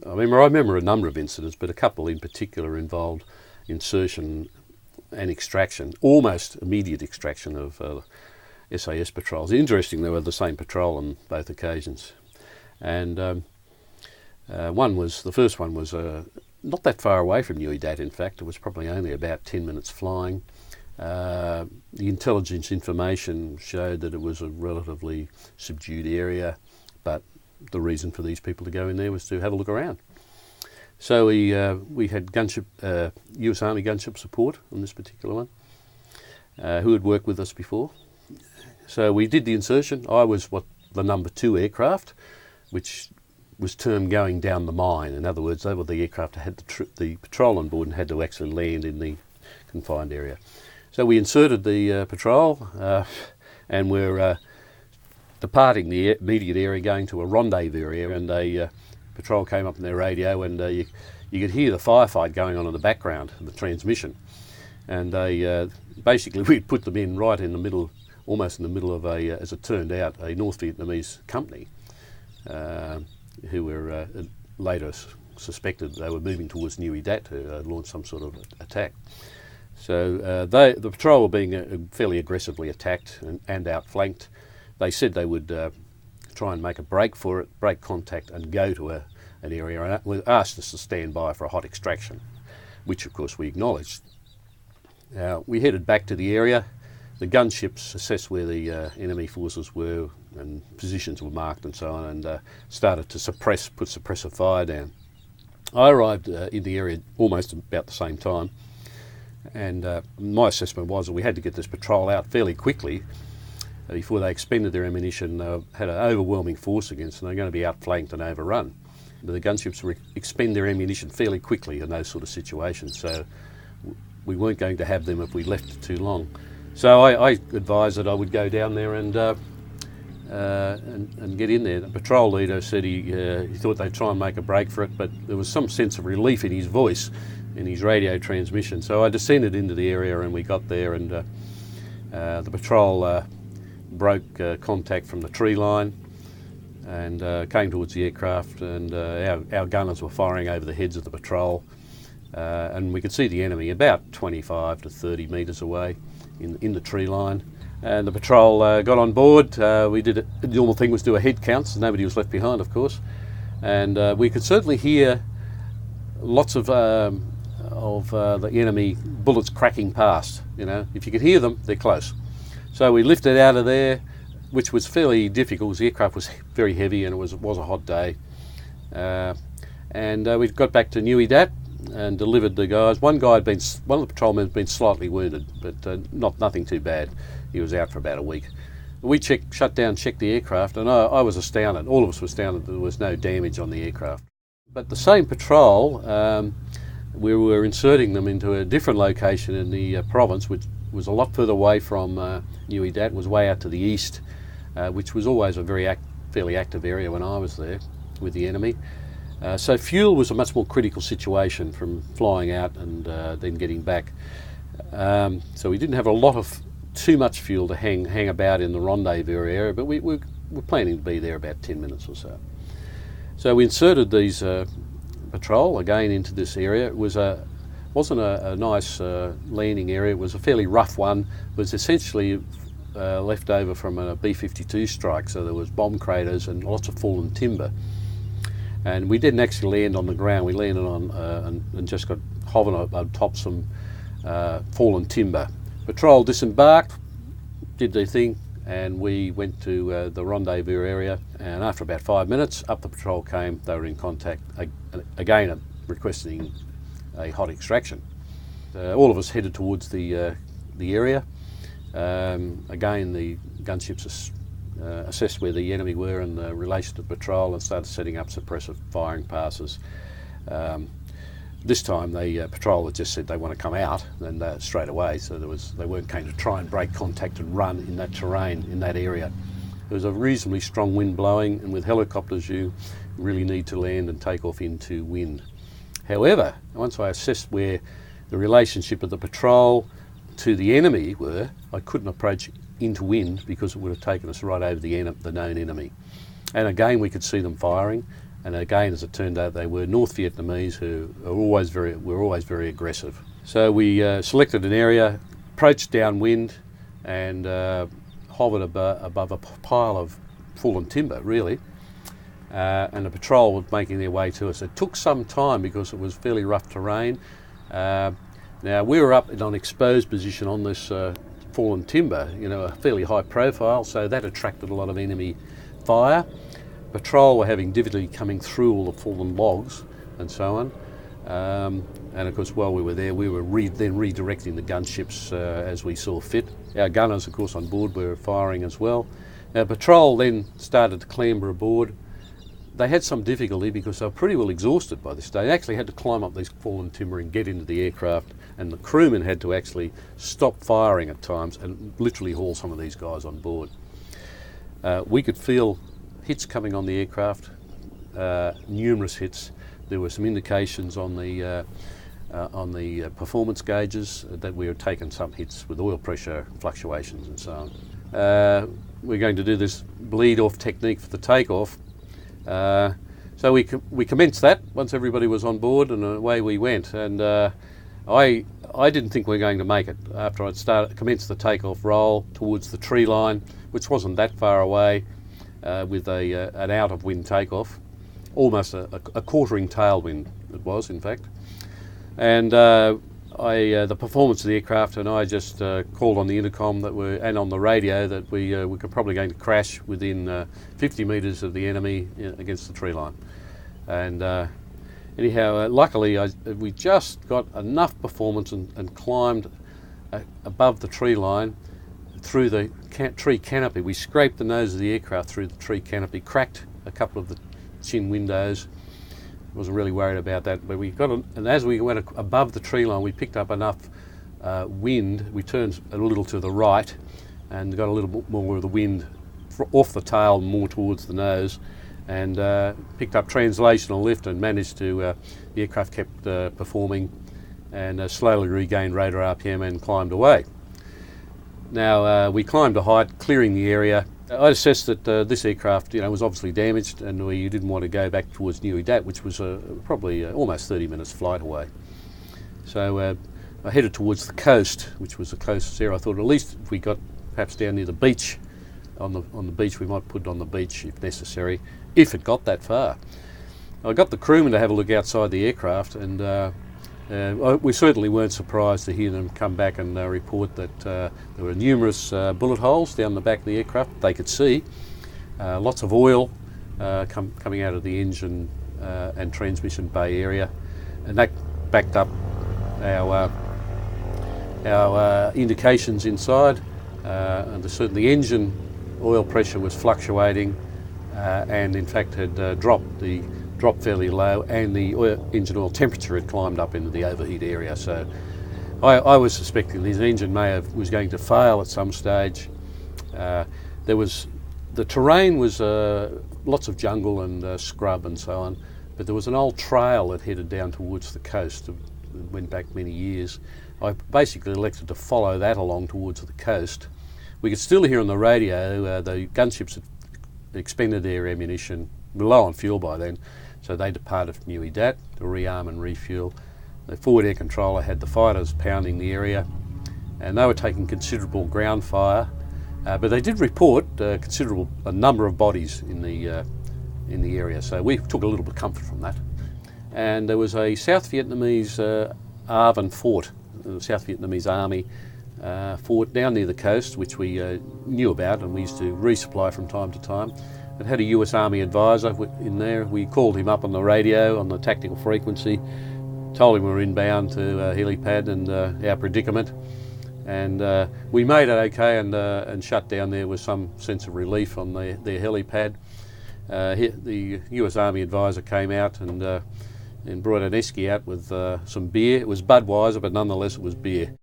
I remember a number of incidents, but a couple in particular involved insertion and extraction, almost immediate extraction of SAS patrols. Interesting, they were the same patrol on both occasions. And the first one was not that far away from Nui Dat, in fact. It was probably only about 10 minutes flying. The intelligence information showed that it was a relatively subdued area, but the reason for these people to go in there was to have a look around. So we had gunship, US Army gunship support on this particular one, who had worked with us before. So we did the insertion. I was the number 2 aircraft, which was termed going down the mine. In other words, they were the aircraft that had the patrol on board and had to actually land in the confined area. So we inserted the patrol and we're departing the immediate area, going to a rendezvous area, and a patrol came up on their radio, and you could hear the firefight going on in the background, the transmission. And basically we'd put them in right in the middle, almost in the middle of as it turned out, a North Vietnamese company who were later suspected they were moving towards Nui Dat to launch some sort of attack. So the patrol were being fairly aggressively attacked and outflanked. They said they would try and make a break for it, break contact and go to an area, and asked us to stand by for a hot extraction, which of course we acknowledged. We headed back to the area. The gunships assessed where the enemy forces were and positions were marked and so on, and started to put suppressive fire down. I arrived in the area almost about the same time, and my assessment was that we had to get this patrol out fairly quickly before they expended their ammunition. They had an overwhelming force against them. They're going to be outflanked and overrun. The gunships expend their ammunition fairly quickly in those sort of situations, so we weren't going to have them if we left it too long. So I advised that I would go down there and get in there. The patrol leader said he thought they'd try and make a break for it, but there was some sense of relief in his voice, in his radio transmission. So I descended into the area and we got there, and the patrol broke contact from the tree line and came towards the aircraft, and our gunners were firing over the heads of the patrol, and we could see the enemy about 25 to 30 metres away in the tree line. And the patrol got on board. We did it. The normal thing was do a head count, so nobody was left behind, of course. And we could certainly hear lots of the enemy bullets cracking past. You know, if you could hear them, they're close. So we lifted out of there, which was fairly difficult because the aircraft was very heavy and it was a hot day. And we got back to Nui Dat and delivered the guys. One of the patrolmen had been slightly wounded, but nothing too bad. He was out for about a week. We shut down, checked the aircraft, and I was astounded. All of us were astounded that there was no damage on the aircraft. But the same patrol, we were inserting them into a different location in the province, which was a lot further away from Nui Dat. It was way out to the east, which was always a fairly active area when I was there with the enemy. So fuel was a much more critical situation from flying out and then getting back. So we didn't have too much fuel to hang about in the rendezvous area, but we were planning to be there about 10 minutes or so. So we inserted these patrol again into this area. It wasn't a nice landing area. It was a fairly rough one. It was essentially left over from a B-52 strike, so there was bomb craters and lots of fallen timber. And we didn't actually land on the ground. We landed on and just got hovering on top some fallen timber. Patrol disembarked, did their thing, and we went to the rendezvous area. And after about 5 minutes, up the patrol came. They were in contact again, requesting a hot extraction. All of us headed towards the area. Again, the gunships assessed where the enemy were in relation to the patrol and started setting up suppressive firing passes. This time the patrol had just said they want to come out and straight away, so they weren't going to try and break contact and run in that terrain in that area. There was a reasonably strong wind blowing, and with helicopters you really need to land and take off into wind. However, once I assessed where the relationship of the patrol to the enemy were, I couldn't approach into wind because it would have taken us right over the known enemy. And again we could see them firing, And again, as it turned out, they were North Vietnamese who were always very aggressive. So we selected an area, approached downwind, and hovered above a pile of fallen timber, really. And the patrol was making their way to us. It took some time because it was fairly rough terrain. Now we were up in an exposed position on this fallen timber, a fairly high profile, so that attracted a lot of enemy fire. Patrol were having difficulty coming through all the fallen logs and so on. And of course, while we were there, we were then redirecting the gunships as we saw fit. Our gunners, of course, on board were firing as well. Now, patrol then started to clamber aboard. They had some difficulty because they were pretty well exhausted by this stage. They actually had to climb up these fallen timber and get into the aircraft, and the crewmen had to actually stop firing at times and literally haul some of these guys on board. We could feel hits coming on the aircraft, numerous hits. There were some indications on the performance gauges that we were taking some hits with oil pressure fluctuations and so on. We're going to do this bleed off technique for the takeoff. So we commenced that once everybody was on board, and away we went. And I didn't think we were going to make it after I'd commenced the takeoff roll towards the tree line, which wasn't that far away, with an out of wind takeoff, almost a quartering tailwind it was, in fact. And the performance of the aircraft, and I just called on the intercom and on the radio that we were probably going to crash within 50 metres of the enemy against the tree line. And anyhow, luckily we just got enough performance and climbed above the tree line through the tree canopy. We scraped the nose of the aircraft through the tree canopy, cracked a couple of the chin windows. Wasn't really worried about that, but and as we went above the tree line, we picked up enough wind. We turned a little to the right and got a little bit more of the wind off the tail, more towards the nose, and picked up translational lift and managed to, the aircraft kept performing and slowly regained radar RPM and climbed away. Now we climbed a height, clearing the area. I assessed that this aircraft, was obviously damaged, and we didn't want to go back towards Nui Dat, which was probably almost 30 minutes flight away. So I headed towards the coast, which was the closest area. I thought at least if we got perhaps down near the beach, on the beach, we might put it on the beach if necessary, if it got that far. I got the crewmen to have a look outside the aircraft, and we certainly weren't surprised to hear them come back and report that there were numerous bullet holes down the back of the aircraft they could see, lots of oil coming out of the engine and transmission bay area, and that backed up our indications inside. And certainly the engine oil pressure was fluctuating, and in fact had dropped fairly low, and the engine oil temperature had climbed up into the overheat area. So I was suspecting this engine was going to fail at some stage. The terrain was lots of jungle and scrub and so on, but there was an old trail that headed down towards the coast. It went back many years. I basically elected to follow that along towards the coast. We could still hear on the radio the gunships had expended their ammunition, were low on fuel by then, so they departed from Nui Dat to rearm and refuel. The forward air controller had the fighters pounding the area, and they were taking considerable ground fire, but they did report a number of bodies in the area, so we took a little bit of comfort from that. And there was a South Vietnamese Arvin fort, the South Vietnamese Army fort down near the coast, which we knew about and we used to resupply from time to time. It had a US Army advisor in there. We called him up on the radio on the tactical frequency, told him we were inbound to helipad and our predicament, and we made it okay and shut down there with some sense of relief on their helipad. The US Army advisor came out and brought an esky out with some beer. It was Budweiser, but nonetheless it was beer.